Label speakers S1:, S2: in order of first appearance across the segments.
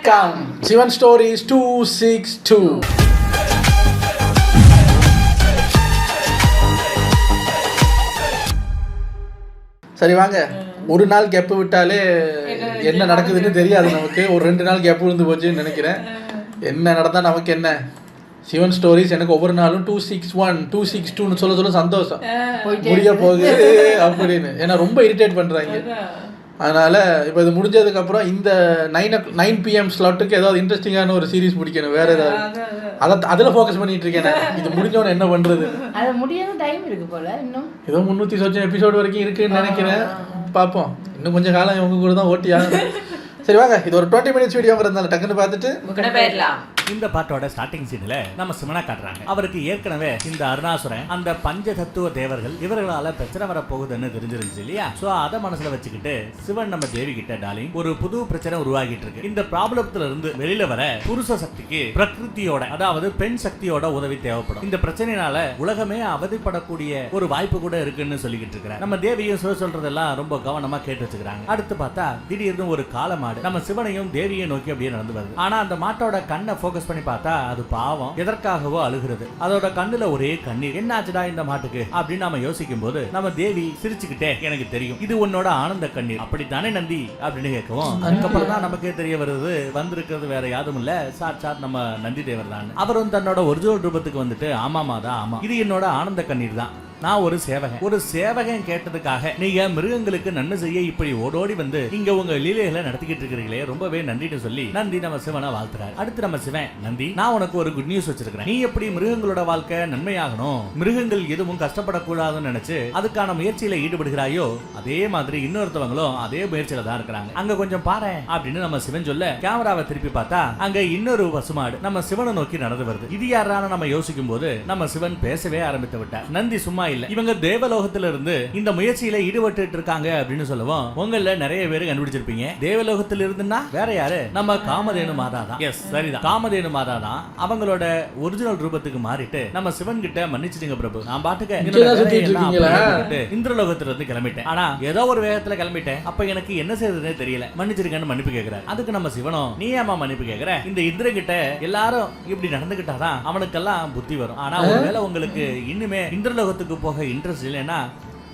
S1: வணக்கம். சிவன் ஸ்டோரிஸ் 262. சரி வாங்க, ஒரு நாள் கேப்பு விட்டாலே என்ன நடக்குதுன்னு தெரியாது நமக்கு. ஒரு 2 நாள் கேப்பு விழுந்து போச்சுன்னு நினைக்கிறேன். என்ன நடந்தா நமக்கு என்ன? சிவன் ஸ்டோரிஸ் எனக்கு ஒவ்வொரு நாளும் 261 262 சொல்ல சந்தோஷம் முடிய போகுது அப்படின்னு. ஏன்னா ரொம்ப இரிட்டேட் பண்ணுறாங்க. அதனால் இப்போ இது முடிஞ்சதுக்கப்புறம் இந்த 9 PM ஸ்லாட்டுக்கு ஏதாவது இன்ட்ரெஸ்டிங்கான ஒரு சீரீஸ் பிடிக்கணும். வேறு ஏதாவது அதில் ஃபோக்கஸ் பண்ணிட்டு இருக்கேன். இது முடிஞ்சோன்னு என்ன பண்ணுறது?
S2: அது முடியாத டைம் இருக்கு போல. இன்னும்
S1: ஏதோ 300 சொச்சம் எபிசோடு வரைக்கும் இருக்குன்னு நினைக்கிறேன். பார்ப்போம். இன்னும் கொஞ்சம் காலம் இவங்க கூட தான் ஓட்டியாகும். சரி வாங்க, இது ஒரு 20 minutes வீடியோங்கிறதுனால டக்குன்னு பார்த்துட்டு
S2: போயிடலாம்.
S3: இந்த பாட்டோட ஸ்டார்டிங் சீன்ல நம்ம சிவனை காட்டுறாங்க. அவருக்கு ஏற்கனவே இந்த அருணாசுரன் அந்த பஞ்ச தத்துவ தேவர்கள் இவர்களால பிரச்சனை வர போகுதுன்னு தெரிஞ்சிருந்துச்சு இல்லையா? சோ அத மனசுல வச்சுக்கிட்டு சிவன் நம்ம தேவி கிட்ட டாலிங் ஒரு புது பிரச்சனை உருவாகிட்டு இருக்கு. இந்த ப்ராப்ளத்துல இருந்து வெளியில வர புருஷ சக்திக்கு பிரகிருதியோட, அதாவது பெண் சக்தியோட உதவி தேவைப்படும். இந்த பிரச்சனையினால உலகமே அவதிப்படக்கூடிய ஒரு வாய்ப்பு கூட இருக்குன்னு சொல்லிக்கிட்டு இருக்கிறார். நம்ம தேவியும் சொல்றதெல்லாம் ரொம்ப கவனமா கேட்டு வச்சுக்கிறாங்க. அடுத்து பார்த்தா திடீர்னு ஒரு காளை மாடு நம்ம சிவனையும் தேவியை நோக்கி அப்படியே நடந்து வருது. ஆனா அந்த மாட்டோட கண்ணை ஃபோக்கஸ் பண்ணி பார்த்தா அது பாவம் எதற்காகவோ அழுகிறது. அதோட கண்ணுல ஒரே கண்ணீர். என்ன ஆச்சுடா இந்த மாட்டுக்கு அப்படின்னு நாம யோசிக்கும் போது நம்ம தேவி சிரிச்சுக்கிட்டே, எனக்கு தெரியும் இது உன்னோட ஆனந்த கண்ணீர், அப்படித்தானே நந்தி அப்படின்னு கேட்கவும், அதுக்கப்புறம் தான் நமக்கே தெரிய வருது வந்திருக்கிறது வேற யாரும் இல்ல, சாட்சாத் நம்ம நந்தி தேவர் தான். அவரும் தன்னோட ஒரிஜினல் ரூபத்துக்கு வந்துட்டு, ஆமாமாதான் ஆமா, இது என்னோட ஆனந்த கண்ணீர் தான். நான் ஒரு சேவகன் கேட்டதுக்காக நீங்க மிருகங்களுக்கு நன்மை செய்ய இப்படி ஓடோடி வந்து இங்க உங்க லீலைகளை நடத்திக்கிட்டு இருக்கிறீங்களே, ரொம்பவே நன்றின்னு சொல்லி நந்தி நம்ம சிவனை வாழ்த்துறாரு. அடுத்து நம்ம சிவன், நந்தி நான் உனக்கு ஒரு குட் நியூஸ் வச்சிருக்கிறேன். நீ எப்படி மிருகங்களோட வாழ்க்கை நன்மையாகணும், மிருகங்கள் எதுவும் கஷ்டப்படக்கூடாதுன்னு நினைச்சு அதுக்கான முயற்சியில ஈடுபடுகிறாயோ, அதே மாதிரி இன்னொருத்தவங்களும் அதே முயற்சியில தான் இருக்கிறாங்க. அங்க கொஞ்சம் பாரு அப்படின்னு நம்ம சிவன் சொல்ல, கேமராவை திருப்பி பார்த்தா அங்க இன்னொரு பசுமாடு நம்ம சிவனை நோக்கி நடந்து வருது. இது யாரான நம்ம யோசிக்கும் போது நம்ம சிவன் பேசவே ஆரம்பித்து விட்டார். நந்தி சும்மா இல்ல, இவங்க தேவலோகத்துல இருந்து இந்த முயற்சியில ஈடுபட்டு இருக்காங்க அப்படின்னு சொல்லுவோம். உங்கள நிறைய பேர் கண்டுபிடிச்சிருப்பீங்க. தேவலோகத்துல இருந்துன்னா வேற யாரு? நம்ம காமதேனு மாதா தான். எஸ், சரிதான், காமதேனு மாதா தான். அவங்களோட ஒரிஜினல் ரூபத்துக்கு மாறிட்டு நம்ம சிவன் கிட்ட மன்னிச்சிடுங்க பிரபு, நான் பாட்டுக்கு இந்திரலோகத்துல இருந்து கிளம்பிட்டேன். ஆனா ஏதோ ஒரு வேகத்துல கிளம்பிட்டேன். அப்ப எனக்கு என்ன செய்யறதுன்னே தெரியல, மன்னிச்சிருக்கேன்னு மன்னிப்பு கேட்கிறார். அதுக்கு நம்ம சிவனும், நீ ஏமா மன்னிப்பு கேட்கிற? இந்த இந்திரன் கிட்ட எல்லாரும் இப்படி நடந்துகிட்டாதான் அவனுக்கெல்லாம் புத்தி வரும். ஆனா ஒருவேளை உங்களுக்கு இன்னுமே இந்திரலோகத்துக்கு போக இன்ட்ரெஸ்ட் இல்லைன்னா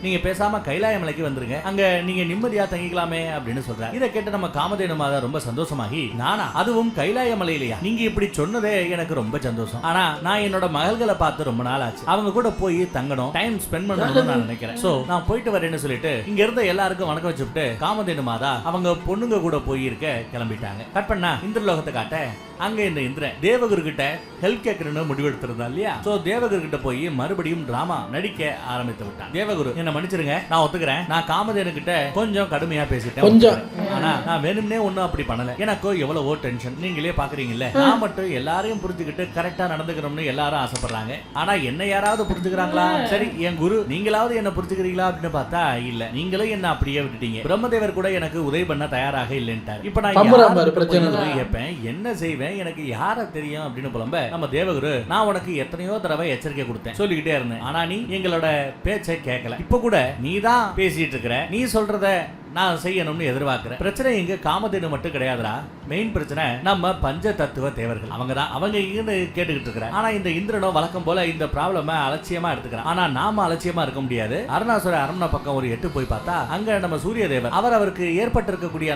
S3: நீங்க பேசாம கைலாய மலைக்கு வந்துருங்க, அங்க நீங்க நிம்மதியா தங்கிக்கலாமே அப்படின்னு சொல்றாரு. இதை கேட்டு நம்ம காமதேனு மாதா ரொம்ப சந்தோஷமாகி, நானா அதுவும் கைலாய மலையிலையா? நீங்க இப்படி சொன்னதே எனக்கு ரொம்ப சந்தோஷம். ஆனா நான் என்னோட மகள்களை பார்த்து ரொம்ப நாள் ஆச்சு, அவங்க கூட போய் தங்கணும், டைம் ஸ்பெண்ட் பண்ணணும்னு நான் நினைக்கிறேன். சோ நான் போயிட்டு வரேன்னு சொல்லிட்டு இங்க இருந்த எல்லாருக்கும் வணக்கம் வச்சுட்டு காமதேனு மாதா அவங்க பொண்ணுங்க கூட போய் இருக்க கிளம்பிட்டாங்க. கட் பண்ணா இந்திரலோகத்தை காட்ட, அங்க இந்த இந்திரன் தேவகுரு கிட்ட ஹெல்ப் கேட்கணும்னு முடிவெடுத்திருந்தா இல்லையா? சோ தேவகுரு கிட்ட போய் மறுபடியும் டிராமா நடிக்க ஆரம்பித்து விட்டான். தேவகுரு, என்ன மன்னிச்சிருங்க, நான் ஒத்துக்கிறேன், நான் காமதேனு கிட்ட கொஞ்சம் கடுமையா பேசிட்டேன் கொஞ்சம். ஆனா நான் வேணும்னே ஒண்ணும் அப்படி பண்ணல. எனக்கு எவ்வளவோ டென்ஷன் நீங்களே பாக்குறீங்கல்ல. நான் மட்டும் எல்லாரையும் புரிஞ்சுக்கிட்டு கரெக்டா நடந்துக்கணும்னு எல்லாரும் ஆசைப்படுறாங்க. ஆனா என்ன யாராவது புரிஞ்சுக்கிறாங்களா? சரி என் குரு, நீங்களாவது என்ன புரிஞ்சுக்கிறீங்களா அப்படின்னு பார்த்தா இல்ல, நீங்களும் என்ன அப்படியே விட்டுட்டீங்க. பிரம்மதேவர் கூட எனக்கு உதவி பண்ண தயாராக இல்லைன்ட்டார். இப்ப நான் கேட்பேன், என்ன செய்வேன், எனக்கு யார தெரியும் அப்படின்னு புலம்ப நம்ம தேவகுரு, நான் உனக்கு எத்தனையோ தடவை எச்சரிக்கை கொடுத்தேன், சொல்லிக்கிட்டே இருந்தேன். ஆனா நீ எங்களோட பேச்சை கேட்கல. இப்ப கூட நீ தான் பேசிட்டு இருக்கிற, நீ சொல்றத நான் செய்யணும்னு எதிர்பார்க்கிறேன். பிரச்சனை இங்க காமதேனு மட்டும் கிடையாதுடா, மெயின் பிரச்சனை நம்ம பஞ்ச தத்துவ தேவர்கள். அவங்க இருந்து கேட்டுக்கிட்டு இருக்கிற. ஆனா இந்த இந்திரனோ வழக்கம் போல இந்த ப்ராப்ளம் அலட்சியமா எடுத்துக்கிறான். ஆனா நாம அலட்சியமா இருக்க முடியாது. அருணாசுர அரண்மனை பக்கம் ஒரு 8 போய் பார்த்தா அங்க நம்ம சூரிய தேவர், அவருக்கு ஏற்பட்டிருக்கக்கூடிய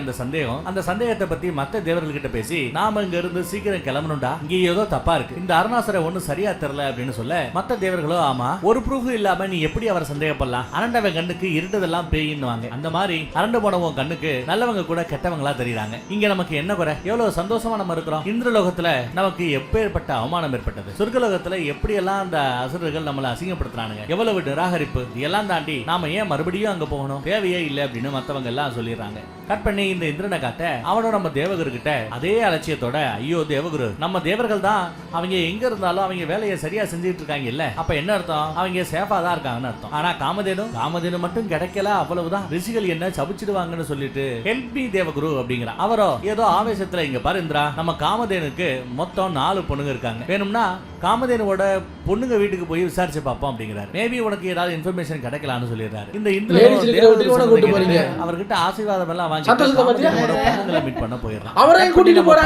S3: அந்த சந்தேகத்தை பத்தி மத்த தேவர்கள் கிட்ட பேசி, நாம இங்க இருந்து சீக்கிரம் கிளம்பணும்டா, இங்க ஏதோ தப்பா இருக்கு, இந்த அருணாசுர ஒண்ணு சரியா தெரியல அப்படின்னு சொல்ல, மத்த தேவர்களோ, ஆமா ஒரு ப்ரூஃப் இல்லாம நீ எப்படி அவரை சந்தேகப்படலாம், அரண்டவன் கண்ணுக்கு இருட்டதெல்லாம் பேயின்னுவாங்க. அந்த மாதிரி போனவங்க கண்ணுக்கு நல்லவங்க கூட கெட்டவங்களா தெரியுறாங்க. இங்க நமக்கு என்ன குறை? எவ்வளவு சந்தோஷமா நம்ம இருக்கிறோம். இந்திரலோகத்துல நமக்கு எப்பேற்பட்ட அவமானம் ஏற்பட்டது, சொர்க்கலோகத்துல எப்படி எல்லாம் அந்த அசுரர்கள் நம்மளை அசிங்கப்படுத்துறானுங்க, எவ்வளவு நிராகரிப்பு, இதெல்லாம் தாண்டி நாம ஏன் மறுபடியும் அங்க போகணும், தேவையே இல்லை அப்படின்னு மத்தவங்க எல்லாம் சொல்லிடுறாங்க. கட் பண்ணி இந்த இந்திரனை காட்ட, அவனும் நம்ம தேவகுரு கிட்ட அதே அலட்சியத்தோட, ஐயோ தேவகுரு, நம்ம தேவர்கள் தான், அவங்க எங்க இருந்தாலும் அவங்க வேலையை சரியா செஞ்சுட்டு இருக்காங்க இல்ல, அப்ப என்ன அர்த்தம், அவங்க சேஃபா தான் இருக்காங்கன்னு அர்த்தம். ஆனா காமதேனு மட்டும் கிடைக்கல, அவ்வளவுதான், ரிஷிகள் என்ன சபிச்சிடுவாங்கன்னு சொல்லிட்டு ஹெல்ப் மீ தேவகுரு அப்படிங்கிற அவரோ ஏதோ ஆவேசத்துல, இங்க பாரு இந்திரா, நம்ம காமதேனுக்கு மொத்தம் 4 பொண்ணுங்க இருக்காங்க, வேணும்னா காமதேனுவோட பொண்ணுங்க வீட்டுக்கு போய் விசாரிச்சு பார்ப்போம் அப்படிங்கிறாரு. மேபி உனக்கு ஏதாவது இன்ஃபர்மேஷன் கிடைக்கலாம்னு சொல்லிடுறாரு. இந்த
S1: Ladies இருக்கிற வீட்டுக்கு கூட கூட்டிட்டு போறீங்க.
S3: அவர்கிட்ட ஆசீர்வாதம் எல்லாம் வாங்கி
S1: சந்தோஷத்தை பத்தியா?
S3: பொண்ணுங்களை மீட் பண்ண போயிடுறான்.
S1: அவரையும் கூட்டிட்டு போறா.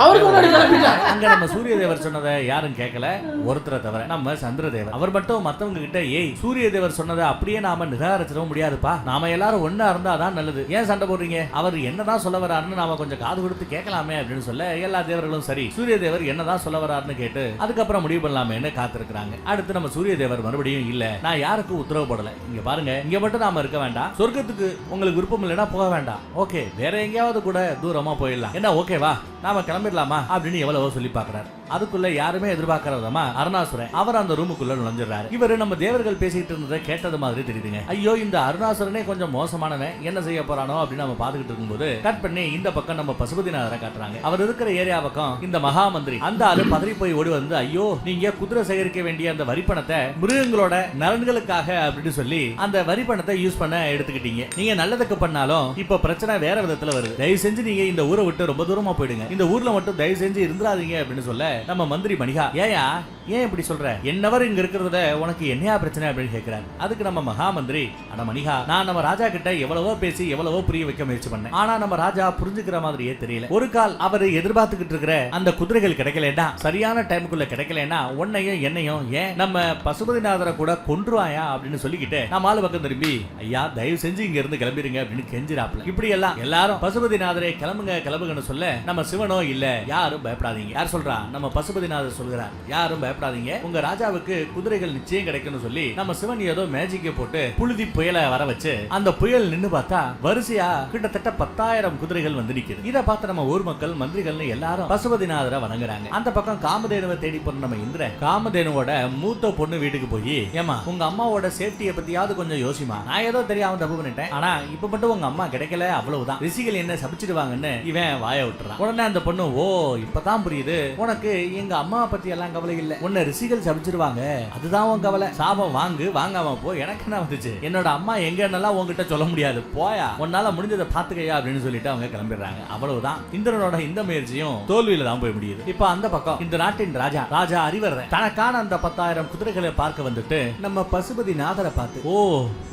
S1: அவருக்கு முன்னாடி கிளம்பிட்டா.
S3: அங்க நம்ம சூரிய தேவர் சொன்னதை யாரும் கேட்கல, ஒருத்தரை தவிர நம்ம சந்திரதேவர். அவர் மட்டும் மத்தவங்க கிட்ட ஏய் சூரிய தேவர் சொன்னதை அப்படியே நாம நிராகரிச்சிடவும் முடியாதுப்பா, நாம எல்லாரும் ஒண்ணா இருந்தா அதான் நல்லது, ஏன் சண்டை போடுறீங்க, அவர் என்னதான் சொல்ல வராருன்னு நாம கொஞ்சம் காது கொடுத்து கேட்கலாமே அப்படின்னு சொல்ல எல்லா தேவர்களும் சரி சூரிய தேவர் என்னதான் சொல்ல வராருன்னு கேட்டு அதுக்கப்புறம் முடிவு பண்ணலாமேன்னு காத்திருக்காங்க. அடுத்து நம்ம சூரிய தேவர் மறுபடியும் இல்ல, நான் யாருக்கும் உத்தரவு போடல, இங்க பாருங்க இங்க மட்டும் நாம இருக்க வேண்டாம், சொர்க்கத்துக்கு உங்களுக்கு விருப்பம் இல்லைன்னா போக வேண்டாம், ஓகே வேற எங்கேயாவது கூட தூரமா போயிடலாம், என்ன ஓகேவா நாம கிளம்பிடலாமா அப்படின்னு எவ்வளவோ சொல்லி பாக்குறாரு. அதுக்குள்ள யாருமே எதிர்பார்க்கறதமா அருணாசுரன் அவர் அந்த ரூமுக்குள்ள நுழைஞ்சிடறாரு. இவரு நம்ம தேவர்கள் பேசிட்டு இருந்ததை கேட்டது மாதிரி தெரியுதுங்க. ஐயோ இந்த அருணாசுரனே கொஞ்சம் மோசமானவன், என்ன செய்ய போறானோ அப்படின்னு நம்ம பாத்துக்கிட்டு இருக்கும்போது கட் பண்ணி இந்த பக்கம் நம்ம பசுபதிநாதரை காட்டுறாங்க. அவர் இருக்கிற ஏரியா பக்கம் இந்த மகா மந்திரி அந்த ஆளு பதறி போய் ஓடி வந்து ஐயோ நீங்க குதிரை சேகரிக்க வேண்டிய அந்த வரி பணத்தை மிருகங்களோட நலன்களுக்காக அப்படின்னு சொல்லி அந்த வரி பணத்தை யூஸ் பண்ண எடுத்துக்கிட்டீங்க, நீங்க நல்லதுக்கு பண்ணாலும் இப்ப பிரச்சனை வேற விதத்துல வருது, தயவு செஞ்சு நீங்க இந்த ஊரை விட்டு ரொம்ப தூரமா போயிடுங்க, இந்த ஊர்ல மட்டும் தயவு செஞ்சு இருந்துடாதீங்க அப்படின்னு சொல்ல நம்ம மந்திரி மணிகா ஏயா ஏன் இப்படி சொல்ற, என்னவர் இங்க இருக்கிறத உனக்கு என்னையா பிரச்சனை அப்படின்னு கேட்கிறாரு. அதுக்கு நம்ம மகா மந்திரி அட மணிகா நான் நம்ம ராஜா கிட்ட எவ்வளவோ பேசி எவ்வளவோ புரிய வைக்க முயற்சி பண்ணேன், ஆனா நம்ம ராஜா புரிஞ்சுக்கிற மாதிரியே தெரியல, ஒரு கால் அவர் எதிர்பார்த்துக்கிட்டு இருக்கிற அந்த குதிரைகள் கிடைக்கலன்னா சரியான டைமுக்குள்ள கிடைக்கலன்னா உன்னையும் என்னையும் ஏன் நம்ம பசுபதிநாதரை கூட கொன்றுவாயா அப்படின்னு சொல்லிக்கிட்டு நம்ம ஆளு பக்கம் திரும்பி ஐயா தயவு செஞ்சு இங்க இருந்து கிளம்பிடுங்க அப்படின்னு கெஞ்சிராப்ல. இப்படி எல்லாம் எல்லாரும் பசுபதிநாதரை கிளம்புங்க கிளம்புங்கன்னு சொல்ல நம்ம சிவனோ இல்ல யாரும் பயப்படாதீங்க, யார் சொல்றா நம்ம பசுபதிநாதர் சொல்கிறார், யாரும் பயப்படாதீங்க உங்க ராஜாவுக்கு குதிரைகள் நிச்சயம் கிடைக்கும்னு சொல்லி நம்ம சிவன் ஏதோ மேஜிக்கை போட்டு புழுதி புயலை வர வச்சு அந்த புயல் நின்னு பார்த்தா வரிசையா கிட்டத்தட்ட 10,000 குதிரைகள் வந்து நிக்குது. இதை பார்த்து நம்ம ஊர் மக்கள் மந்திரிகள் எல்லாரும் பசுபதிநாதரை வணங்குறாங்க. அந்த பக்கம் காமதேனுவை தேடி போன நம்ம இந்திர காமதேனுவோட மூத்த பொண்ணு வீட்டுக்கு போய் ஏமா உங்க அம்மாவோட சேஃப்டியை பத்தியாவது கொஞ்சம் யோசிமா, நான் ஏதோ தெரியாம தப்பு பண்ணிட்டேன், ஆனா இப்ப மட்டும் உங்க அம்மா கிடைக்கல அவ்வளவுதான், ரிஷிகள் என்ன சபிச்சிடுவாங்கன்னு இவன் வாய விட்டுறான். உடனே அந்த பொண்ணு ஓ இப்பதான் புரியுது, உனக்கு எங்க அம்மா பத்தி எல்லாம் கவலை இல்ல, உன்னை ரிஷிகள் சபிச்சிருவாங்க அதுதான் உன் கவலை, சாபம் வாங்கு வாங்காம போ, எனக்கு என்ன வந்துச்சு, என்னோட அம்மா எங்கன்னெல்லாம் உங்ககிட்ட சொல்ல முடியாது, போயா உன்னால முடிஞ்சதை பாத்துக்கையா அப்படின்னு சொல்லிட்டு அவங்க கிளம்பிடுறாங்க. அவ்வளவுதான், இந்திரனோட இந்த முயற்சியும் தோல்வியில தான் போய் முடியுது. இப்ப அந்த பக்கம் இந்த நாட்டின் ராஜா ராஜா அறிவர தனக்கான அந்த 10,000 குதிரைகளை பார்க்க வந்துட்டு நம்ம பசுபதி நாதரை பார்த்து ஓ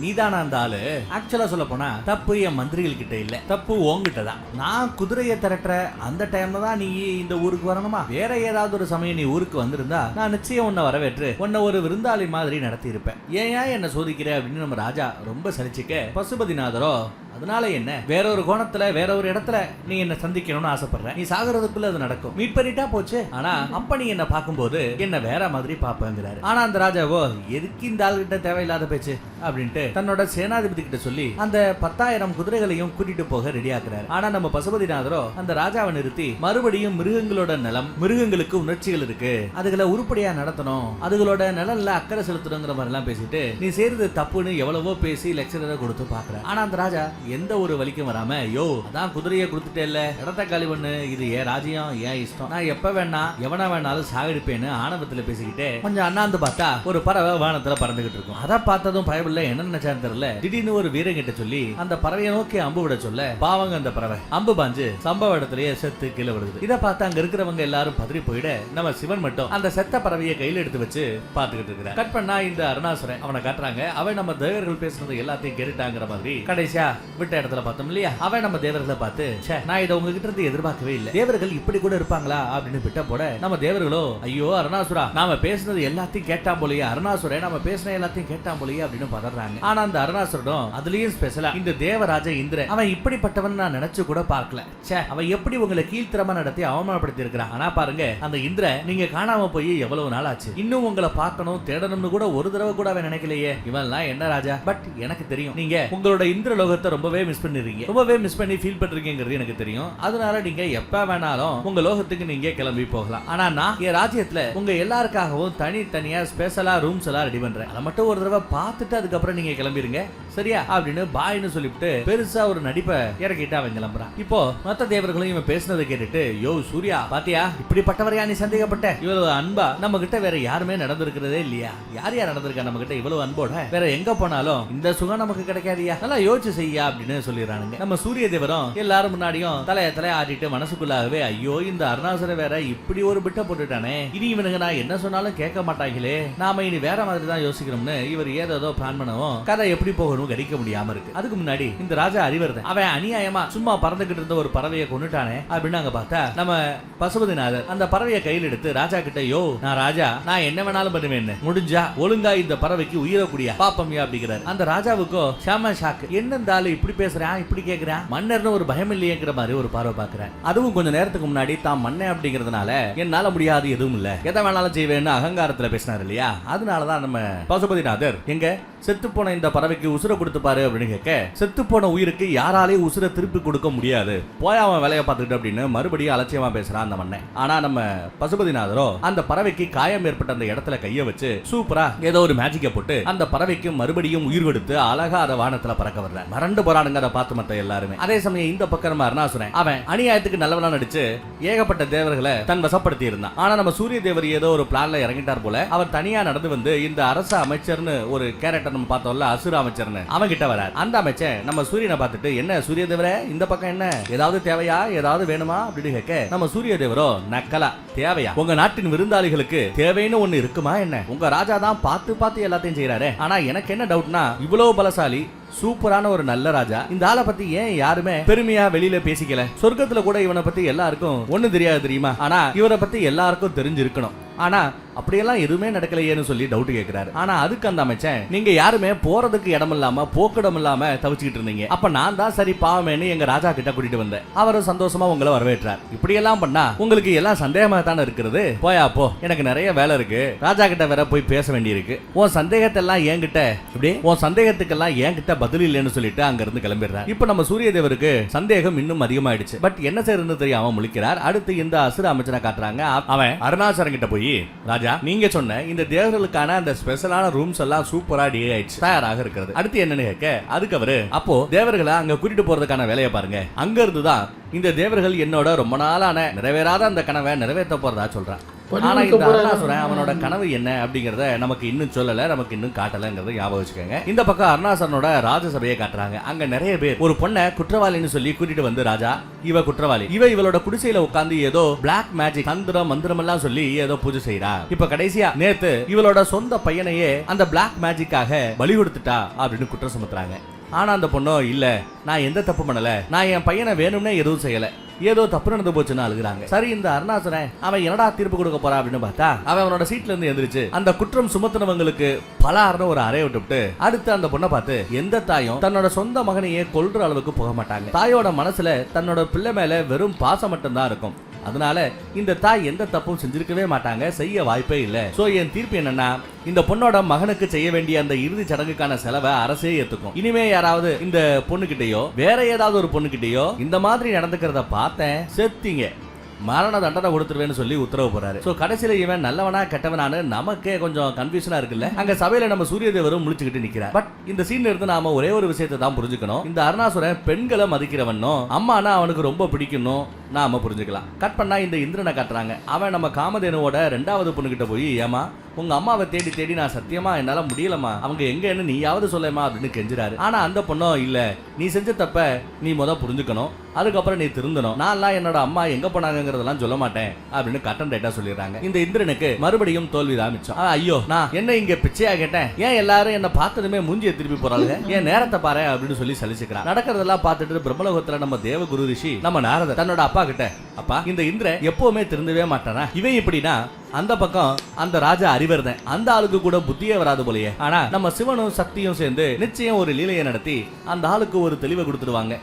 S3: நீதானா அந்த ஆளு, ஆக்சுவலா சொல்ல போனா தப்பு என் மந்திரிகள் கிட்ட இல்ல, தப்பு உங்ககிட்ட தான், நான் குதிரையை திரட்டுற அந்த டைம்ல தான் நீ இந்த ஊருக்கு வரணுமா, வேற ஏதாவது ஒரு சமயம் நீ ஊருக்கு வந்திருந்தா நான் நிச்சயம் உன்னை வரவேற்று உன்னை ஒரு விருந்தாளி மாதிரி நடத்தி இருப்பேன், ஏன் என்ன சோதிக்கிற அப்படின்னு நம்ம ராஜா ரொம்ப சலிச்சுக்க பசுபதிநாதரோ அதனால என்ன வேற ஒரு கோணத்துல வேற ஒரு இடத்துல நீ என்ன சந்திக்கணும்னு ஆசைப்படுற, நீ சாகிறதுக்குள்ள அது நடக்கும், மீட் பண்ணிட்டா போச்சு, ஆனா அப்ப நீ என்ன பார்க்கும்போது என்ன வேற மாதிரி பாப்பங்கிறாரு. ஆனா அந்த ராஜாவோ எதுக்கு இந்த ஆள்கிட்ட தேவையில்லாத பேச்சு அப்படின்ட்டு தன்னோட சேனாதிபதி கிட்ட சொல்லி அந்த 10,000 குதிரைகளையும் கூட்டிட்டு போக ரெடி ஆக்குறாரு. ஆனா நம்ம பசுபதிநாதரோ அந்த ராஜாவை நிறுத்தி மறுபடியும் மிருகங்களோட நலம், மிருகங்களுக்கு உணர்ச்சிகள் இருக்கு, அதுகளை உருப்படியா நடத்தணும், அதுகளோட நலன்ல அக்கறை செலுத்தணுங்கிற மாதிரி எல்லாம் பேசிட்டு நீ செய்யறது தப்புன்னு எவ்வளவோ பேசி லெக்சரரை கொடுத்து பாக்குற. ஆனா அந்த ராஜா எந்த ஒரு வலிக்கும் வராம யோ அதான் குதிரையை கொடுத்துட்டே இல்ல இடத்த காலி பண்ணு, இது ஏன் ராஜ்யம் ஏன் இஷ்டம், நான் எப்ப வேணா எவனா வேணாலும் சாகடிப்பேன்னு ஆணவத்துல பேசிக்கிட்டே கொஞ்சம் அண்ணாந்து பார்த்தா ஒரு பறவை வானத்துல பறந்துகிட்டு இருக்கும். அதை பார்த்ததும் பயமில்ல என்ன நினைச்சான்னு தெரியல, திடீர்னு ஒரு வீரங்கிட்ட சொல்லி அந்த பறவையை நோக்கி அம்பு விட சொல்ல பாவங்க அந்த பறவை அம்பு பாஞ்சு சம்பவ இடத்துலயே செத்து கீழே விடுது. இதை பார்த்து அங்க இருக்கிறவங்க எல்லாரும் பதறி போயிட நம்ம சிவன் மட்டும் அந்த செத்த பறவையை கையில எடுத்து வச்சு பாத்துக்கிட்டு இருக்கிறார். கட் பண்ணா இந்த அருணாசுரன் அவனை காட்டுறாங்க, அவன் நம்ம தேவர்கள் பேசுனது எல்லாத்தையும் கேட்டுட்டாங்கிற மாதிரி கடைசியா விட்ட இடத்துல பார்த்தோம் இல்லையா, அவன் நம்ம தேவர்களை பார்த்து நான் இதை உங்ககிட்ட இருந்து எதிர்பார்க்கவே இல்லை, தேவர்கள் இப்படி கூட இருப்பாங்களா அப்படின்னு விட்ட போட நம்ம தேவர்களோ ஐயோ அருணாசுரா நாம பேசுனது எல்லாத்தையும் கேட்டான் போலயே, அருணாசுரன் நம்ம பேசின எல்லாத்தையும் கேட்டான் போலயே அப்படின்னு பதறாங்க. ஆனா அந்த அருணாசுரனும் அதுலயும் ஸ்பெஷலா இந்த தேவராஜ இந்திர அவன் இப்படிப்பட்டவன் நான் நினைச்சு கூட பார்க்கல, அவன் எப்படி உங்களை கீழ்த்தரமா நடத்தி அவமானப்படுத்தி இருக்கிறான், ஆனா பாருங்க அந்த இந்திர நீங்க காணாம போய் எவ்வளவு நாள் ஆச்சு, இன்னும் உங்களை பார்க்கணும் தேடணும்னு கூட ஒரு தடவை கூட அவன் நினைக்கலையே, இவன்லாம் என்ன ராஜா, பட் எனக்கு தெரியும் நீங்க உங்களோட இந்திர லோகத்தை ரொம்பவே மிஸ் பண்ணிருக்கீங்க, ரொம்பவே மிஸ் பண்ணி ஃபீல் பண்றீங்கிறது எனக்கு தெரியும், அதனால நீங்க எப்ப வேணாலும் உங்க லோகத்துக்கு நீங்க கிளம்பி போகலாம், ஆனா நான் என் ராஜ்யத்துல உங்க எல்லாருக்காகவும் தனித்தனியா ஸ்பெஷலா ரூம்ஸ் எல்லாம் ரெடி பண்றேன், அதை மட்டும் ஒரு தடவை பார்த்துட்டு அதுக்கப்புறம் நீங்க கிளம்பிருங்க சரியா அப்படின்னு பாய்னு சொல்லிவிட்டு பெருசா ஒரு நடிப்பை இறக்கிட்டு அவன் கிளம்புறான். இப்போ மத்த தேவர்களும் இவன் பேசினதை கேட்டுட்டு யோ சூர்யா பாத்தியா இப்படிப்பட்டவரையா நீ சந்தேகப்பட்ட, இவ்வளவு அன்பா நம்ம கிட்ட வேற யாருமே நடந்திருக்கிறதே இல்லையா, யார் யார் நடந்திருக்கா நம்ம கிட்ட இவ்வளவு அன்போட, வேற எங்க போனாலும் இந்த சுகம் நமக்கு கிடைக்காதியா, நல்லா யோசிச்சு செய்யா அப்படின்னு சொல்லிடுறானுங்க. நம்ம சூரிய தேவரும் எல்லாரும் முன்னாடியும் தலைய ஆட்டிட்டு மனசுக்குள்ளாகவே ஐயோ இந்த அருணாசுர வேற இப்படி ஒரு பிட்ட போட்டுட்டானே, இனி இவனுங்க நான் என்ன சொன்னாலும் கேட்க மாட்டாங்களே, நாம இனி வேற மாதிரி தான் யோசிக்கிறோம்னு இவர் ஏதோ பிளான் பண்ணவும் கதை எப்படி போகணும் கடிக்க முடியாம இருக்கு. அதுக்கு முன்னாடி இந்த ராஜா அறிவர்தன் அவன் அநியாயமா சும்மா பறந்துகிட்டு இருந்த ஒரு பறவையை கொண்டுட்டானே அப்படின்னு அங்க பார்த்தா நம்ம பசுபதிநாதர் அந்த பறவையை கையில் எடுத்து ராஜா கிட்ட, யோ நான் ராஜா, நான் என்ன வேணாலும் பண்ணுவேன், முடிஞ்சா ஒழுங்கா இந்த பறவைக்கு உயிரக்கூடிய பாப்பம்யா அப்படிங்கிறார். அந்த ராஜாவுக்கோ ஷாம ஷாக், என்ன இந்த ஆளு இப்படி பேசுறான் இப்படி கேக்குறான், மன்னர்னு ஒரு பயம் இல்லையேங்கிற மாதிரி ஒரு பார்வை பாக்குறேன். அதுவும் கொஞ்ச நேரத்துக்கு முன்னாடி தான் மன்னன் அப்படிங்கறதுனால என்னால முடியாது எதுவும் இல்ல, எதை வேணாலும் செய்வேன்னு அகங்காரத்துல பேசினார் இல்லையா, அதனாலதான் நம்ம பசுபதிநாதர் எங்க செத்து போன இந்த பறவைக்கு உசுர கொடுத்து பாரு அப்படின்னு கேட்க, செத்து போன உயிருக்கு யாராலையும் உசுர திருப்பி கொடுக்க முடியாது, போய் அவன் வேலையை பார்த்துட்டு அப்படின்னு மறுபடியும் அலட்சியமா பேசுறான் அந்த மன்னன். ஆனா நம்ம பசுபதிநாதரோ அந்த பறவைக்கு காயம் ஏற்பட்ட அந்த இடத்துல கைய வச்சு சூப்பரா ஏதோ ஒரு மேஜிக்க போட்டு அந்த பறவைக்கு மறுபடியும் உயிர் கொடுத்து அழகா அதை வானத்துல பறக்க வர்ற மறந்து போறானுங்க அதை பார்த்து மத்த எல்லாருமே. அதே சமயம் இந்த பக்கம் நம்ம அருணாசுரன் அவன் அநியாயத்துக்கு நல்லவனா நடிச்சு ஏகப்பட்ட தேவர்களை தன் வசப்படுத்தி இருந்தான். ஆனா நம்ம சூரிய தேவர் ஏதோ ஒரு பிளான்ல இறங்கிட்டார் போல, அவர் தனியா நடந்து வந்து இந்த அரச அமைச்சர்னு ஒரு கேரக்டர் நம்ம பார்த்தோம்ல அசுர அமைச்சர்னு, அவன் கிட்ட வரார். அந்த அமைச்சர் நம்ம சூரியனை பார்த்துட்டு, என்ன சூரிய தேவரே இந்த பக்கம் என்ன ஏதாவது தேவையா ஏதாவது வேணுமா அப்படின்னு கேட்க, நம்ம சூரிய தேவரோ நக்கலா, தேவையா உங்க நாட்டின் விருந்தாளிகளுக்கு தேவைன்னு ஒண்ணு இருக்குமா என்ன, உங்க ராஜா தான் பார்த்து எல்லாத்தையும் செய்யறாரு, ஆனா எனக்கு என்ன டவுட்னா இவ்வளவு பலசாலி சூப்பரான ஒரு நல்ல ராஜா இந்த ஆளை பத்தி ஏன் யாருமே பெருமையா வெளியில பேசிக்கல, சொர்க்கத்துல கூட இவனை பத்தி எல்லாருக்கும் ஒண்ணு தெரியாது தெரியுமா, ஆனா இவரை பத்தி எல்லாருக்கும் தெரிஞ்சிருக்கணும், ஆனா அப்படியெல்லாம் எதுவுமே நடக்கலையேன்னு சொல்லி டவுட் கேட்கிறாரு. ஆனா அதுக்கு அந்த அமைச்சன், நீங்க யாருமே போறதுக்கு இடம் இல்லாம போக்கிடம் இல்லாம தவிச்சுக்கிட்டு இருந்தீங்க, அப்ப நான் தான் சரி பாவமேன்னு எங்க ராஜா கிட்ட கூட்டிட்டு வந்தேன், அவரும் சந்தோஷமா உங்களை வரவேற்றார், இப்படி எல்லாம் பண்ணா உங்களுக்கு எல்லாம் சந்தேகமா தானே இருக்கிறது, போயா போ எனக்கு நிறைய வேலை இருக்கு, ராஜா கிட்ட வேற போய் பேச வேண்டி இருக்கு, உன் சந்தேகத்தை எல்லாம் என்கிட்ட இப்படி உன் சந்தேகத்துக்கெல்லாம் என்கிட்ட பதில் இல்லைன்னு சொல்லிட்டு அங்க இருந்து கிளம்பிடுறார். இப்ப நம்ம சூரிய தேவருக்கு சந்தேகம் இன்னும் அதிகமாயிடுச்சு. பட் என்ன செய்யறதுன்னு தெரியாம முழிக்கிறார். அடுத்து இந்த அசுர அமைச்சனை காட்டுறாங்க. அவன் அருணாசரன் கிட்ட போய், ராஜா நீங்க சொன்ன இந்த தேவர்களுக்கான அந்த ஸ்பெஷலான ரூம்ஸ் எல்லாம் சூப்பரா டி ஆயிடுச்சு, தயாராக இருக்கிறது, அடுத்து என்னன்னு கேட்க, அதுக்கு அவரு அப்போ தேவர்களை அங்க கூட்டிட்டு போறதுக்கான வேலையை பாருங்க, அங்க இருந்துதான் இந்த தேவர்கள் என்னோட ரொம்ப நாளான நிறைவேறாத அந்த கனவை நிறைவேற்ற போறதா சொல்றான். ஆனா இந்த அருணாசுரன் அவனோட கனவு என்ன அப்படிங்கறத நமக்கு இன்னும் சொல்லல, நமக்கு இன்னும் காட்டலங்கிறத ஞாபகம் வச்சுக்கோங்க. இந்த பக்கம் அருணாசுரனோட ராஜசபையை காட்டுறாங்க. அங்க நிறைய பேர் ஒரு பொண்ணை குற்றவாளின்னு சொல்லி கூட்டிட்டு வந்து, ராஜா இவ குற்றவாளி, இவளோட குடிசையில உட்கார்ந்து ஏதோ பிளாக் மேஜிக் தந்திரம் மந்திரம் எல்லாம் சொல்லி ஏதோ பூஜை செய்யறா, இப்ப கடைசியா நேத்து இவளோட சொந்த பையனையே அந்த பிளாக் மேஜிக்காக பலி கொடுத்துட்டா அப்படின்னு குற்றம் சுமத்துறாங்க. ஆனா அந்த பொண்ணோ, இல்ல நான் எந்த தப்பு பண்ணல, நான் என் பையனை வேணும்னே எதுவும் செய்யல, ஏதோ தப்பு நடந்து போச்சுன்னு அழுகுறாங்க. சரி இந்த அருணாசுரன் அவன் என்னடா தீர்ப்பு கொடுக்க போறா அப்படின்னு பார்த்தா, அவனோட சீட்ல இருந்து எந்திரிச்சு அந்த குற்றம் சுமத்தினவங்களுக்கு பலார்னு ஒரு அறைய விட்டுவிட்டு அடுத்து அந்த பொண்ணை பார்த்து, எந்த தாயும் தன்னோட சொந்த மகனையே கொல்ற அளவுக்கு போக மாட்டாங்க, தாயோட மனசுல தன்னோட பிள்ளை மேல வெறும் பாசம் மட்டும்தான் இருக்கும், அதனால இந்த தாய் எந்த தப்பும் செஞ்சிருக்கவே மாட்டாங்க, செய்ய வாய்ப்பே இல்லை. சோ என் தீர்ப்பு என்னன்னா, இந்த பொண்ணோட மகனுக்கு செய்ய வேண்டிய அந்த இறுதி சடங்குக்கான செலவை அரசே ஏத்துக்கும், இனிமே யாராவது இந்த பொண்ணுகிட்டயோ வேற ஏதாவது ஒரு பொண்ணுகிட்டயோ இந்த மாதிரி நடந்துக்கிறத பார்த்தேன் செத்தீங்க, மரண தண்டனை கொடுத்துருவேன்னு சொல்லி உத்தரவு போறாரு. சோ கடைசியில இவன் நல்லவனா கெட்டவனானு நமக்கே கொஞ்சம் கன்ஃபியூஷனா இருக்குல்ல. அங்க சபையில நம்ம சூரிய தேவரும் முழிச்சுக்கிட்டு நிக்கிறார். பட் இந்த சீன்ல இருந்து நாம ஒரே ஒரு விஷயத்தை தான் புரிஞ்சுக்கணும், இந்த அருணாசுரன் பெண்களை மதிக்கிறவனும் அம்மானா அவனுக்கு ரொம்ப பிடிக்கணும் நாம புரிஞ்சுக்கலாம். கட் பண்ணா இந்த இந்திரனை காட்டுறாங்க. அவன் நம்ம காமதேனுவோட 2வது பொண்ணுகிட்ட போய், ஏமா உங்க அம்மாவை தேடி தேடி நான் சத்தியமா என்னால முடியலமா, அவங்க எங்கன்னு நீயாவது சொல்லேமா அப்படின்னு கெஞ்சுறாரு. ஆனா அந்த பொண்ணோ, இல்ல நீ செஞ்ச தப்ப நீ புரிஞ்சுக்கணும், அதுக்கப்புறம் நீ திருந்தணும், நான்லாம் என்னோட அம்மா எங்க போனாங்கிறதெல்லாம் சொல்ல மாட்டேன் அப்படின்னு கட்டன் ரைட்டா சொல்லிடுறாங்க. இந்த இந்திரனுக்கு மறுபடியும் தோல்விதான் மிச்சம். ஐயோ நான் என்ன இங்க பிச்சையா கேட்டேன், ஏன் எல்லாரும் என்ன பார்த்ததுமே மூஞ்சியை திருப்பி போறாங்க, ஏன் நேரத்தை பாரு அப்படின்னு சொல்லி சலிச்சுக்கிறான். நடக்கிறதெல்லாம் பார்த்துட்டு பிரம்மலோகத்துல நம்ம தேவகுரு ரிஷி நம்ம நாரதர் தன்னோட அப்பா கிட்ட, அப்பா இந்த இந்திரன் எப்பவுமே திருந்தவே மாட்டானா, இவன் இப்படின்னா அந்த பக்கம் அந்த ராஜா அறிவர்தன், அந்த ஆளுக்கு கூட புத்தியே வராது போலயே, ஆனா நம்ம சிவனும் சக்தியும் சேர்ந்து நிச்சயம் ஒரு லீலையை நடத்தி அந்த ஆளுக்கு ஒரு தெளிவை கொடுத்துருவாங்க.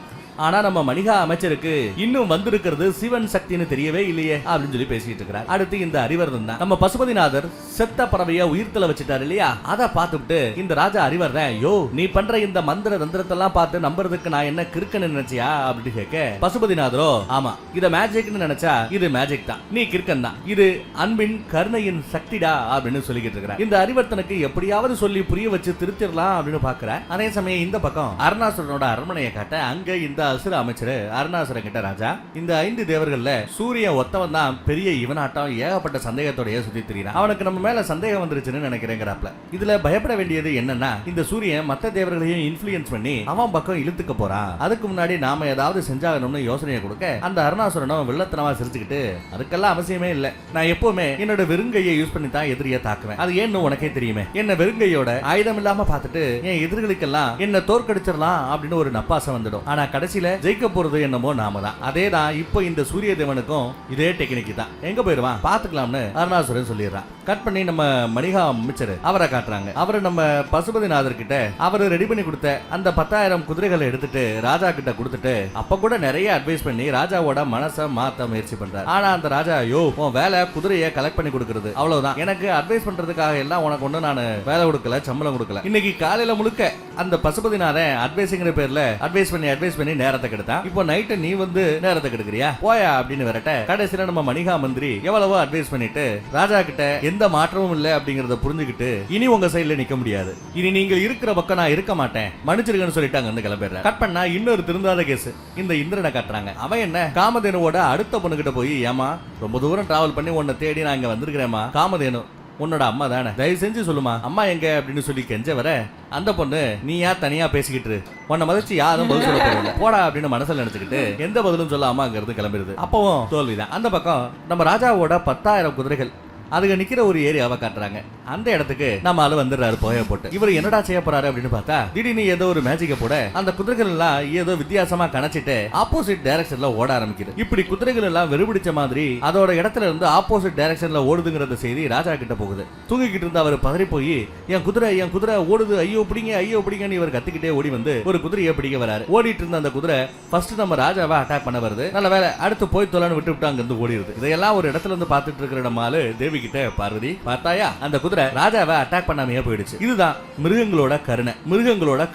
S3: ஆனா நம்ம மணிகா அமைச்சருக்கு இன்னும் வந்திருக்கிறது சிவன் சக்தின்னு தெரியவே இல்லையே அப்படின்னு சொல்லி பேசிட்டு இருக்கிறார். அடுத்து இந்த அறிவர்தன் தான் நம்ம பசுபதிநாதர் செத்த பறவைய உயிர்த்தல வச்சுட்டாரு இல்லையா, அதை பார்த்துட்டு இந்த ராஜா அறிவர்தன், யோ நீ பண்ற இந்த மந்திர தந்திரத்தெல்லாம் பார்த்து நம்புறதுக்கு நான் என்ன கிறுக்கன்னு நினைச்சியா அப்படின்னு கேட்க, பசுபதிநாதரோ ஆமா இத மேஜிக்னு நினைச்சா இது மேஜிக் தான், நீ கிறுக்கன் தான், இது அன்பின் கருணையின் சக்திடா அப்படின்னு சொல்லிக்கிட்டு இருக்கிறார். இந்த அறிவர்த்தனுக்கு எப்படியாவது சொல்லி புரிய வச்சு திருத்திடலாம் அப்படின்னு பாக்குற. அதே சமயம் இந்த பக்கம் அருணாசுரனோட அரண்மனையை காட்ட அங்க இந்த அசுர அமைச்சர் அருணாசுரன் கிட்ட, ராஜா இந்த 5 தேவர்கள்ல சூரியன் ஒத்தவன் தான் பெரிய இவனாட்டம் ஏகப்பட்ட சந்தேகத்தோடய சுத்தி திரிறான், அவனுக்கு நம்ம மேல சந்தேகம் வந்துருச்சுன்னு நினைக்கிறேங்கிறாப்ல. இதுல பயப்பட வேண்டியது என்னன்னா, இந்த சூரியன் மத்த தேவர்களையும் இன்ஃப்ளூயன்ஸ் பண்ணி அவன் பக்கம் இழுத்துக்க போறான். அதுக்கு முன்னாடி நாம ஏதாவது செஞ்சாகணும்னு யோசனையை கொடுக்க அந்த அருணாசுரனும் வில்லத்தனமா சிரிச்சுக்கிட்டு, அதுக்கெல்லாம் அவசியமே இல்ல, நான் எப்பவுமே என்னோட வெறுங்கையை யூஸ் பண்ணி தான் எதிரியை தாக்குவேன், அது ஏன்னு உனக்கே தெரியுமே, என்ன வெறுங்கையோட ஆயுதம் இல்லாம பார்த்துட்டு என் எதிரிகளுக்கெல்லாம் என்ன தோற்கடிச்சிடலாம் அப்படின்னு ஒரு நப்பாசம் வந்துடும். ஆனா கடைசியில ஜெயிக்க போறது என்னமோ நாம தான். அதே தான் இப்போ இந்த சூரிய தேவனுக்கும் இதே டெக்னிக் தான். எங்க போயிருவான் பாத்துக்கலாம்னு அருணாசுரன் சொல்லிடுறான். கட் பண்ணி நம்ம மணிகா அமைச்சர் அவரை காட்டுறாங்க. அவரு நம்ம பசுபதிநாதர் கிட்ட அவரு ரெடி பண்ணி கொடுத்த அந்த 10,000 குதிரைகளை எடுத்துட்டு ராஜா கிட்ட கொடுத்துட்டு அப்ப கூட நிறைய அட்வைஸ் பண்ணி ராஜாவோட மனசை மாத்த முயற்சி பண்றாரு. ஆனா அந்த ராஜா, யோ உன் வேலை குதிரையை கலெக்ட் பண்ணி கொடுக்கறது, அவ்வளவுதான், எனக்கு அட்வைஸ் பண்றதுக்காக எல்லாம் உனக்கு ஒண்ணு நான் வேலை கொடுக்கல, சம்பளம் கொடுக்கல. இன்னைக்கு காலையில முழுக்க அந்த பசுபதிநாதன் அட்வைஸ்ங்கிற பேர்ல அட்வைஸ் பண்ணி நேரத்தை கெடுத்தான். இப்போ நைட்டு நீ வந்து நேரத்தை கெடுக்கிறியா, போயா அப்படின்னு விரட்ட கடைசியில நம்ம மணிகா மந்திரி எவ்வளவோ அட்வைஸ் பண்ணிட்டு ராஜா கிட்ட எந்த மாற்றமும் இல்லை அப்படிங்கறத புரிஞ்சுக்கிட்டு, இனி உங்க சைடுல நிக்க முடியாது, இனி நீங்க இருக்கிற பக்கம் நான் இருக்க மாட்டேன், மன்னிச்சிருக்கன்னு சொல்லிட்டு அங்க இருந்து கிளம்பிடுற. கட் பண்ணா இன்னொரு திருந்தாத கேஸ் இந்த இந்திரனை காட்டுறாங்க. அவன் என்ன காமதேனுவோட அடுத்த பொண்ணுகிட்ட போய், ஏமா ரொம்ப தூரம் டிராவல் பண்ணி உன்னை தேடி நான் இங்க வந்திருக்கிறேமா, காமதேனு உன்னோட அம்மா தானே, தயவு செஞ்சு சொல்லுமா அம்மா எங்க அப்படின்னு சொல்லி கெஞ்ச வர அந்த பொண்ணு, நீ யார் தனியா பேசிக்கிட்டு, உன்னை மதிச்சு யாரும் பதில் சொல்ல போறதில்ல, போடா அப்படின்னு மனசுல நினைச்சுக்கிட்டு எந்த பதிலும் சொல்லாம அங்க இருந்து கிளம்பிடுது. அப்பவும் தோல்விதான். அந்த பக்கம் நம்ம ராஜாவோட 10,000 குதிரைகள் அதுக்கு நிக்கிற ஒரு ஏரியாவை காட்டுறாங்க. அந்த இடத்துக்கு நம்ம ஆளு வந்துடுறாரு போய போட்டு. இவர் என்னடா செய்ய போறாரு அப்படின்னு பார்த்தா, திடீர்னு ஏதோ ஒரு மேஜிக்க போட அந்த குதிரைகள் எல்லாம் ஏதோ வித்தியாசமா கணச்சிட்டு ஆப்போசிட் டைரக்ஷன்ல ஓட ஆரம்பிக்குது. இப்படி குதிரைகள் எல்லாம் வெறுபிடிச்ச மாதிரி அதோட இடத்துல இருந்து ஆப்போசிட் டைரக்ஷன்ல ஓடுதுங்கிற செய்தி ராஜா கிட்ட போகுது. தூங்கிக்கிட்டு இருந்த அவர் பதறி போய், என் குதிரை ஓடுது, ஐயோ பிடிங்கன்னு இவர் கத்திக்கிட்டே ஓடி வந்து ஒரு குதிரையை பிடிக்க வராரு. ஓடிட்டு இருந்த அந்த குதிரை ஃபர்ஸ்ட் நம்ம ராஜாவை அட்டாக் பண்ண வருது. நல்ல வேலை அடுத்து போய் தொலைன்னு விட்டு அங்க இருந்து ஓடிடுது. இதையெல்லாம் ஒரு இடத்துல இருந்து பார்த்துட்டு இருக்கிற நம்ம ஆளு தேவி கிட்ட, பார்வதி பார்த்தாயா, அந்த குதிரை ராஜாவை அட்டாக் பண்ணாமையே போயிடுச்சு. இதுதான் மிருகங்களோட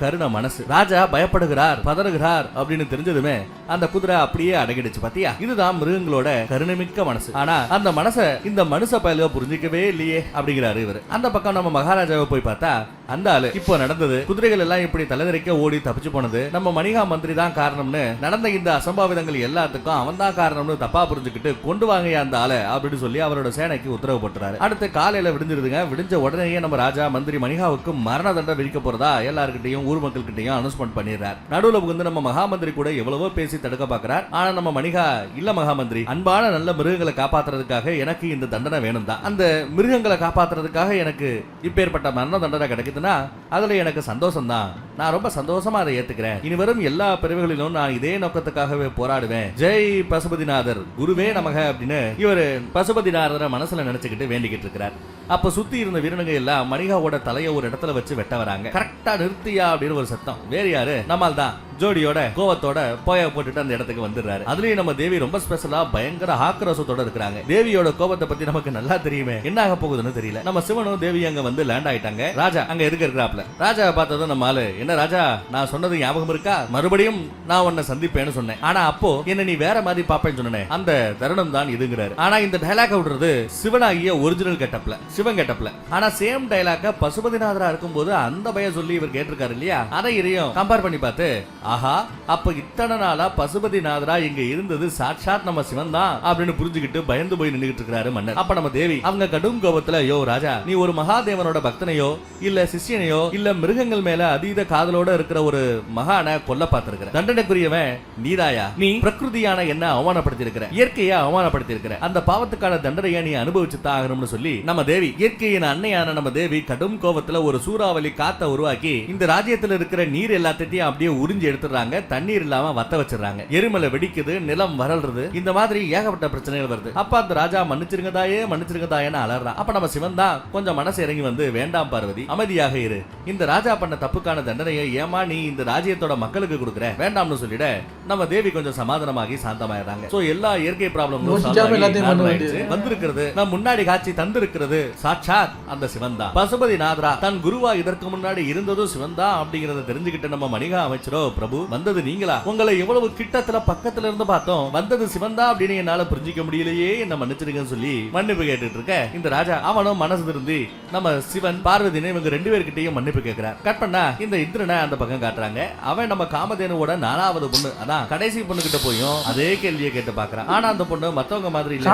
S3: கருணை மனசு. ராஜா பயப்படுகிறார், பதறுகிறார் அப்படின்னு தெரிஞ்சதுமே அந்த குதிரை அப்படியே அடங்கிடுச்சு. பாத்தியா, இதுதான் மிருகங்களோட கருணைமிக்க மனசு. ஆனா அந்த மனசை இந்த மனுஷ பயலுக புரிஞ்சிக்கவே இல்லையே அப்படிங்கிறாரு இவர். அந்த பக்கம் நம்ம மகாராஜாவை போய் பார்த்தா, அந்த ஆளு இப்போ நடந்தது, குதிரைகள் எல்லாம் இப்படி தலைதறிக்க ஓடி தப்பிச்சு போனது நம்ம மணிகா மந்திரி தான் காரணம்னு, நடந்த இந்த அசம்பாவிதங்கள் எல்லாத்துக்கும் அவன் தான் காரணம்னு தப்பா புரிஞ்சுக்கிட்டு கொண்டு வாங்க அந்த ஆளை அப்படின்னு சொல்லி அவரோட சேனைக்கு உத்தரவு போட்டுறாரு. அடுத்து காலையில விடிஞ்சிருதுங்க. விடிஞ்ச உடனேயே நம்ம ராஜா மந்திரி மணிகாவுக்கு மரண தண்டனை விதிக்க போறதா எல்லார்கிட்டையும் ஊர் மக்கள் கிட்டையும் அனௌன்ஸ்மெண்ட் பண்ணிடுறார். நடுவுல வந்து நம்ம மகாமந்திரி கூட எவ்வளவோ பேசி தடுக்க பாக்குறார். ஆனா நம்ம மணிகா, இல்ல மகாமந்திரி, அன்பான நல்ல மிருகங்களை காப்பாத்துறதுக்காக எனக்கு இந்த தண்டனை வேணும் தான், அந்த மிருகங்களை காப்பாத்துறதுக்காக எனக்கு இப்பேற்பட்ட மரண தண்டனை கிடைக்குதுன்னா அதுல எனக்கு சந்தோஷம் தான், நான் ரொம்ப சந்தோஷமா அதை ஏத்துக்கிறேன். இனி வரும் எல்லா பிரிவுகளிலும் நான் இதே நோக்கத்துக்காகவே போராடுவேன். ஜெய் பசுபதிநாதர் குருவே நமக அப்படின்னு இவர் பசுபதிநாதரை மனசுல நினைச்சுக்கிட்டு வேண்டிக்கிட்டு இருக்கிறார். அப்ப சுத்தி இருந்த வீரனுங்க எல்லாம் மணிகாவோட தலையை ஒரு இடத்துல வச்சு வெட்ட வராங்க. கரெக்டா நிறுத்தியா அப்படின்னு ஒரு சத்தம். வேற யாரு, நம்மால் தான் ஜோடியோட கோவத்தோட போய போட்டுட்டு அந்த இடத்துக்கு வந்துடுறாரு. அதுலயும் நம்ம தேவி ரொம்ப ஸ்பெஷலா பயங்கர ஆக்ரோஷத்தோட இருக்கிறாங்க. தேவியோட கோபத்தை பத்தி நமக்கு நல்லா தெரியுமே, என்ன ஆக போகுதுன்னு தெரியல. நம்ம சிவனும் தேவி அங்க வந்து லேண்ட் ஆயிட்டாங்க. ராஜா அங்க எதுக்கு இருக்கிறாப்ல. ராஜாவை பார்த்ததும் நம்ம ஆளு, என்ன ராஜா நான் சொன்னது ஞாபகம் இருக்கா, மறுபடியும் நான் உன்னை சந்திப்பேன்னு சொன்னேன், ஆனா அப்போ என்ன நீ வேற மாதிரி பாப்பேன்னு சொன்னேன், அந்த தருணம் தான் இதுங்கிறாரு. ஆனா இந்த டைலாக் விடுறது சிவனாகிய ஒரிஜினல் கெட்டப்ல, சிவன் கெட்டப்ல. ஆனா சேம் டைலாக்க பசுபதிநாதரா இருக்கும்போது அந்த பய சொல்லி இவர் கேட்டிருக்காரு இல்லையா, அதை இதையும் கம்பேர் பண்ணி பார்த்து, ஆஹா அப்ப இத்தனை நாளா பசுபதிநாதரா இங்க இருந்தது சாட்சாத் நம்ம சிவன் தான் அப்படின்னு புரிஞ்சுக்கிட்டு பயந்து போய் நின்னுகிட்டு இருக்காரு மன்னர். அப்ப நம்ம தேவி அவங்க கடும் கோபத்துல, யோ ராஜா, நீ ஒரு மகாதேவனோட பக்தனையோ இல்ல சிஷியனையோ இல்ல மிருகங்கள் மேல அதீத காதலோட இருக்கிற ஒரு மகானை கொல்ல பார்த்திருக்கிற, தண்டனைக்குரியவன் நீதாயா, நீ பிரகிருதியான என்ன அவமானப்படுத்தி இருக்கிற, இயற்கையை அவமானப்படுத்தி இருக்கிற, அந்த பாவத்துக்கான தண்டனையை நீ அனுபவிச்சுதான் ஆகணும்னு சொல்லி நம்ம தேவி, இயற்கையின் அன்னையான நம்ம தேவி கடும் கோபத்துல ஒரு சூறாவளி காத்த உருவாக்கி இந்த ராஜ்யத்துல இருக்கிற நீர் எல்லாத்தையும் அப்படியே உறிஞ்சி எடுத்துறாங்க, தண்ணீர் இல்லாம வத்த வச்சிடறாங்க, எரிமலை வெடிக்குது, நிலம் வறள்றது, இந்த மாதிரி ஏகப்பட்ட பிரச்சனைகள் வருது. அப்ப அந்த ராஜா மன்னிச்சிருங்க தாயேன்னு அலறான். அப்ப நம்ம சிவன் தான் கொஞ்சம் மனசு இறங்கி வந்து, வேண்டாம் பார்வதி அமைதியாக இரு, இந்த ராஜா பண்ண தப்புக்கான தண்டனையை ஏமா நீ இந்த ராஜ்யத்தோட மக்களுக்கு கொடுக்குற, வேண்டாம்னு சொல்லிட நம்ம தேவி கொஞ்சம் சமாதானமாகி சாந்தமாயிடுறாங்க. சோ எல்லா இயற்கை ப்ராப்ளங்களும் வந்திருக்கிறது, நம் முன்னாடி காட்சி தந்திருக்கிறது சாட்சாத் அந்த சிவன் தான். பசுபதிநாதரா தன் குருவா இதற்கு முன்னாடி இருந்ததும் சிவன் தான் அப்படிங்கறத தெரிஞ்சுக்கிட்டு நம்ம மணிகா அமைச்சரோ பிரபு வந்தது நீங்களா? உங்களை எவ்வளவு கிட்டத்துல பக்கத்துல இருந்து பார்த்தோம், வந்தது சிவன் தான் அப்படின்னு என்னால புரிஞ்சிக்க முடியலையே, என்ன மன்னிச்சிருக்கன்னு சொல்லி மன்னிப்பு கேட்டுட்டு இருக்க இந்த ராஜா அவனும் மனசு திருந்தி நம்ம சிவன் பார்வதினு இவங்க 2 பேர்கிட்டயும் மன்னிப்பு கேட்கிறார். கட் பண்ணா இந்த இந்திரனை அந்த பக்கம் காட்டுறாங்க. அவன் நம்ம காமதேனுவோட 4வது பொண்ணு, அதான் கடைசி பொண்ணு கிட்ட போயும் அதே கேள்வியை கேட்டு பாக்குறான். ஆனா அந்த பொண்ணு மத்தவங்க மாதிரி இல்ல,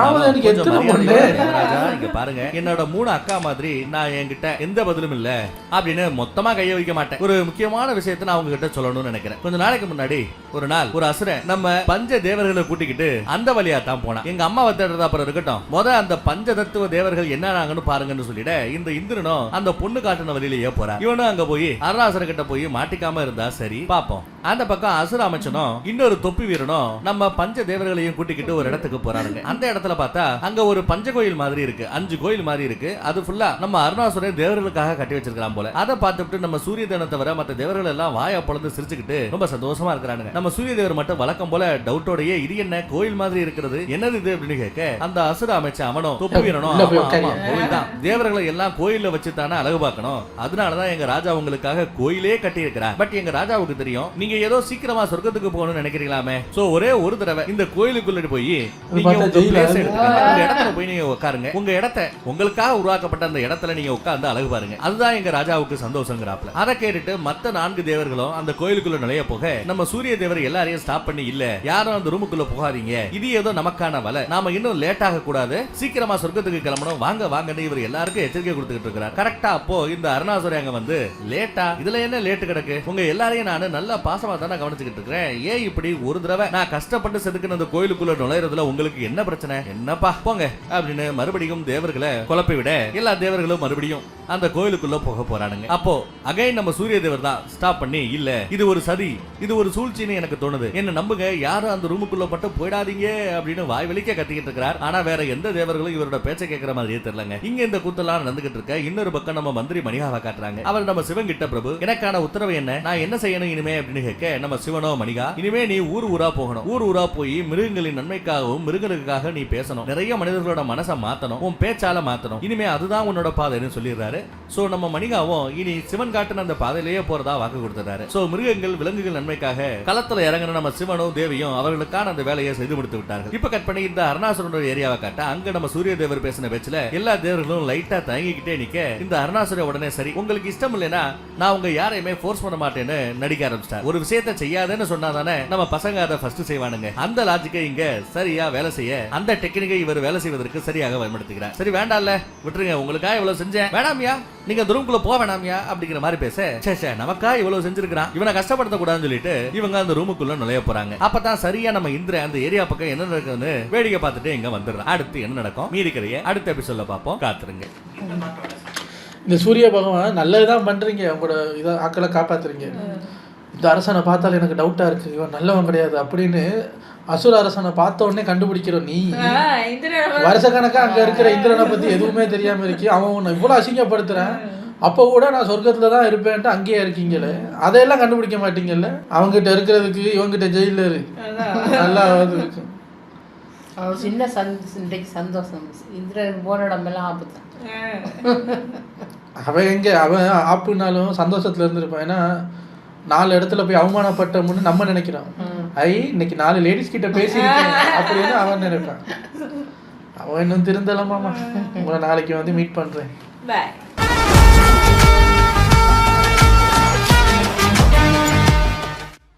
S3: ராஜா இங்க பாருங்க, என்னோட 3 அக்கா மாதிரி நான் என்கிட்ட எந்த பதிலும் இல்ல அப்படின்னு மொத்தமா கைய வைக்க மாட்டேன். ஒரு முக்கியமான விஷயத்தை நான் அவங்க கிட்ட சொல்லணும்னு நினைக்கிறேன். கொஞ்ச நாளைக்கு முன்னாடி ஒரு நாள் ஒரு அசுரன் நம்ம பஞ்ச தேவர்களை கூட்டிக்கிட்டு அந்த வழியா தான் போனான். எங்க அம்மாவை தேடுறதா அப்புறம் இருக்கட்டும், அந்த பஞ்ச தத்துவ தேவர்கள் என்ன ஆனாங்கன்னு பாருங்கன்னு சொல்லிட்டு இந்த இந்திரனும் அந்த பொண்ணு காட்டின வழியிலேயே போறான். இவனும் அங்க போய் அருணாசுர கிட்ட போய் மாட்டிக்காம இருந்தா சரி பாப்போம். அந்த பக்கம் அசுர அமைச்சனும் இன்னொரு தொப்பி வீரனும் நம்ம பஞ்ச தேவர்களையும் கூட்டிக்கிட்டு ஒரு இடத்துக்கு போறானுங்க. அந்த இடத்துல பார்த்தா அங்க ஒரு பஞ்ச கோயில் மாதிரி இருக்கு, 5 கோயில் மாதிரி இருக்கு. அது ஃபுல்லா நம்ம அருணாசுரன் தேவர்களுக்காக கட்டி வச்சிருக்கான் போல. அதை பார்த்துட்டு நம்ம சூரிய தேவனை தவிர மற்ற தேவர்கள் எல்லாம் வாயை பொளந்து சிரிச்சுக்கிட்டு ரொம்ப சந்தோஷமா இருக்கிறானுங்க. நம்ம சூரிய தேவர் மட்டும் வழக்கம் போல டவுட்டோடயே இது என்ன கோயில் மாதிரி இருக்கிறது, என்னது இது அப்படின்னு கேட்க அந்த அசுர அமைச்சன் அவனும் தொப்பி வீரனும் கோயில் தான், தேவர்களை எல்லாம் கோயில்ல வச்சு தானே அழகு பார்க்கணும், அதனாலதான் எங்க ராஜா உங்களுக்காக கோயிலே கட்டி இருக்கிறார். பட் எங்க ராஜாவுக்கு தெரியும் நீங்க ஏதோ சீக்கிரமா சொர்க்கத்துக்கு போகணும்னு நினைக்கிறீங்களாமே, சோ ஒரே ஒரு தடவை இந்த கோயிலுக்குள்ள போய் நீங்க உங்க இடத்துல போய் நீங்க உட்காருங்க, உங்க இடத்தை உங்களுக்காக உருவாக்கப்பட்ட அந்த இடத்துல நீங்க உட்கார்ந்து அழகு பாருங்க, அதுதான் எங்க ராஜாவுக்கு சந்தோஷங்கிறாப்ல. அதை கேட்டுட்டு மத்த 4 தேவர்களும் அந்த கோயிலுக்குள்ள நுழைய போக நம்ம சூரிய தேவர் எல்லாரையும் ஸ்டாப் பண்ணி இல்ல யாரும் அந்த ரூமுக்குள்ள போகாதீங்க, இது ஏதோ நமக்கான வலை, நாம இன்னும் லேட் ஆக கூடாது, சீக்கிரமா சொர்க்கத்துக்கு கிளம்பணும், வாங்க வாங்கன்னு இவர் எல்லாருக்கும் எச்சரிக்கை கொடுத்துட்டு இருக்காரு. கரெக்டா அப்போ இந்த அருணாசுரன் அங்க வந்து லேட்டா, இதுல என்ன லேட்டு கிடக்கு, உங்க எல்லாரையும் நான் நல்லா பாசமா தானே கவனிச்சுக்கிட்டு இருக்கிறேன், ஏன் இப்படி ஒரு தடவை நான் கஷ்டப்பட்டு செதுக்குன அந்த கோயிலுக்குள்ள நுழைறதுல உங்களுக்கு என்ன பிரச்சனை, என்னப்பா போங்க அப்படின்னு மறுபடியும் தேவர்களை குழப்பி விட எல்லா தேவர்களும் மறுபடியும் அந்த கோயிலுக்குள்ள போக போறானுங்க. அப்போ அகைன் நம்ம சூரிய தேவர் தான் ஸ்டாப் பண்ணி இல்ல இது ஒரு சதி, இது ஒரு சூழ்ச்சின்னு எனக்கு தோணுது, என்ன நம்புங்க, யாரும் அந்த ரூமுக்குள்ள மட்டும் போயிடாதீங்க அப்படின்னு வாய் வெளிக்க கத்திக்கிட்டு இருக்கிறார். ஆனா வேற எந்த தேவர்களும் இவரோட பேச்சை கேட்கிற மாதிரியே தெரியலங்க. இங்க இந்த கூத்தெல்லாம் நடந்துகிட்டு இருக்க இன்னொரு பக்கம் நம்ம மந்திரி மணிகாவை காட்டுறாங்க. அவர் நம்ம சிவன் கிட்ட பிரபு எனக்கான உத்தரவு என்ன, நான் என்ன செய்யணும் இனிமே அப்படின்னு கேட்க நம்ம சிவனோ மணிகா இனிமே நீ ஊர் ஊரா போகணும், ஊர் ஊரா போய் மிருகங்களின் நன்மைக்காகவும் மிருகங்களுக்காக நீ பேசணும், நிறைய மனிதர்களோட மனசை மாத்தணும், உன் பேச்சால மாத்தணும், இனிமே அதுதான் உன்னோட பாதைன்னு சொல்லிடுறாரு. சோ நம்ம மணிகாவும் இனி சிவன் காட்டுன அந்த பாதையிலேயே போறதா வாக்கு கொடுத்துறாரு. சோ மிருகங்கள் விலங்குகள் நன்மைக்காக களத்துல இறங்கின நம்ம சிவனும் தேவியும் அவர்களுக்கான அந்த வேலையை செய்து முடித்து விட்டார்கள். இப்ப கட் பண்ணி இந்த அருணாசுரனோட ஏரியாவை காட்ட அங்க நம்ம சூரிய தேவர் பேசின பேச்சுல எல்லா தேவர்களும் லைட்டா தயங்கிக்கிட்டே நிக்க இந்த அருணாசுர உடனே சரி உங்களுக்கு இஷ்டம் இல்லைன்னா நான் உங்க யாரையுமே ஃபோர்ஸ் பண்ண மாட்டேன்னு நடிக்க ஆரம்பிச்சிட்டார். ஒரு விஷயத்தை செய்யாதேன்னு சொன்னாதானே நம்ம பசங்க அதை ஃபர்ஸ்ட் செய்வானுங்க. அந்த லாஜிக்கை இங்க சரியா வேலை செய்ய அந்த டெக்னிக்கை இவர் வேலை செய்வதற்கு சரியாக பயன்படுத்துகிறார். சரி வேண்டாம்ல விட்டுருங்க, உங்களுக்காக இவ்வளவு செஞ்சேன், வேணாமியா நீங்க ரூம்குள்ள போக வேணாமியா அப்படிங்கிற மாதிரி பேச சே நமக்கா இவ்வளவு செஞ்சிருக்கான் இவனை கஷ்டப்படுத்த கூடாதுன்னு சொல்லிட்டு இவங்க அந்த ரூமுக்குள்ள நுழைய போறாங்க. அப்பதான் சரியா நம்ம இந்திர அந்த ஏரியா பக்கம் என்ன நடக்குதுன்னு வேடிக்கை பார்த்துட்டு இங்க வந்துடுறோம். அடுத்து என்ன நடக்கும் மீதி கதையை அடுத்த எபிசோட்ல பார்ப்போம், காத்துருங்க.
S1: இந்த சூரிய பகவான் நல்லதுதான் பண்றீங்க, உங்களோட இதை ஆக்களை காப்பாத்துறீங்க. இந்த அரசனை பார்த்தாலும் எனக்கு டவுட்டா இருக்கு, இவன் நல்லவன் கிடையாது அப்படின்னு அசுர அரசனை பார்த்த உடனே கண்டுபிடிக்கிறோம். நீ வருஷக்கணக்கா அங்க இருக்கிற இந்திரனை பத்தி எதுவுமே தெரியாம இருக்கி, அவன் உன்னை இவ்வளவு அசிங்கப்படுத்துறான், அப்போ கூட நான் சொர்க்கத்துல தான் இருப்பேன்ட்டு அங்கேயே இருக்கீங்களே, அதையெல்லாம் கண்டுபிடிக்க மாட்டீங்கல்ல, அவங்ககிட்ட இருக்கிறதுக்கு இவங்கிட்ட ஜெயில நல்லா இருக்கு.
S2: சின்ன இன்றைக்கு சந்தோஷம், இந்திரன் போன இடமெல்லாம் ஆப்புத்தான்.
S1: அவன் எங்க அவன் ஆப்புனாலும் சந்தோஷத்துல இருந்திருப்பான். ஏன்னா 4 இடத்துல போய் அவமானப்பட்டோம்னு நம்ம நினைக்கிறோம், இன்னைக்கு 4 லேடிஸ் கிட்ட பேசியிருக்கேன் அப்படின்னு அவன் நினைப்பான். அவன் இன்னும் திருந்தலாமாமா, உங்களை நாளைக்கு வந்து மீட் பண்றேன்.